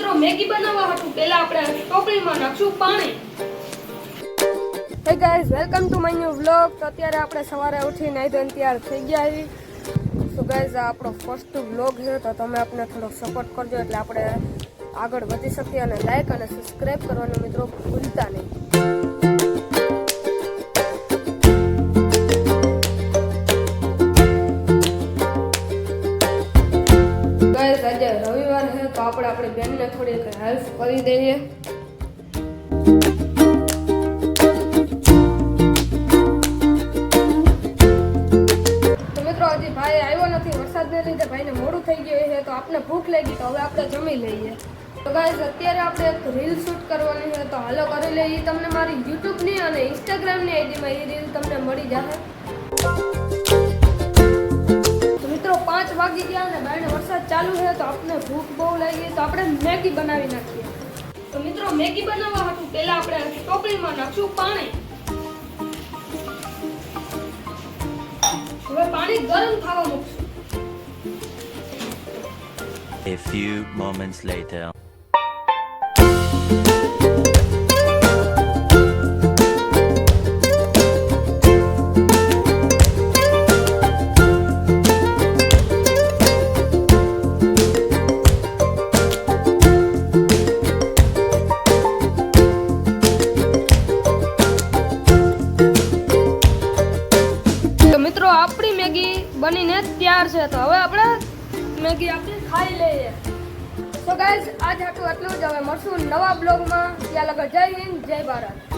મિત્રો મેગી બનાવવા હતું પહેલા આપણે ટોપલીમાં નાખશું પાણી. Hey guys, welcome to my new vlog. તો અત્યારે આપણે સવારે ઉઠીને નાઈ ધોઈને તૈયાર થઈ ગયા છીએ. તો ગાઈઝ, આ આપણો ફર્સ્ટ વ્લોગ છે, તો તમે આપણે થોડોક સપોર્ટ કરજો એટલે આપણે આગળ વધી શકીએ. અને લાઈક અને સબસ્ક્રાઇબ કરવાનું મિત્રો ભૂલતા નહીં. આજે રવિવાર છે તો આપણે આપણી બેનને થોડી હેલ્પ કરી દઈએ. તો મિત્રો હજી ભાઈ આવ્યો નથી, વરસાદને લીધે ભાઈને મોડું થઈ ગયું છે, તો આપણે ભૂખ લાગી તો હવે આપણે જમી લઈએ. તો ગાઈઝ, અત્યારે આપણે એક રીલ શૂટ કરવાની છે, તો હાલો કરી લઈએ. તમને મારી યુટ્યુબની અને ઇન્સ્ટાગ્રામની આઈડીમાં એ રીલ તમને મળી જશે. 5 વાગી ગયા અને બહાર વરસાદ ચાલુ છે, તો આપણે ભૂખ બહુ લાગી, તો આપણે મેગી બનાવી નાખીએ. તો મિત્રો મેગી બનાવવા હતું પહેલા આપણે ટોપલીમાં નાખશું પાણી. હવે પાણી ગરમ થવા મૂકશું. A few moments later. આપણી મેગી બનીને તૈયાર છે, તો હવે આપણે મેગી આપણે ખાઈ લઈએ. તો ગાઈઝ, આજ આટલું જ. હવે મળશું નવા બ્લોગમાં. ત્યાં લગન જય હિન્દ, જય ભારત.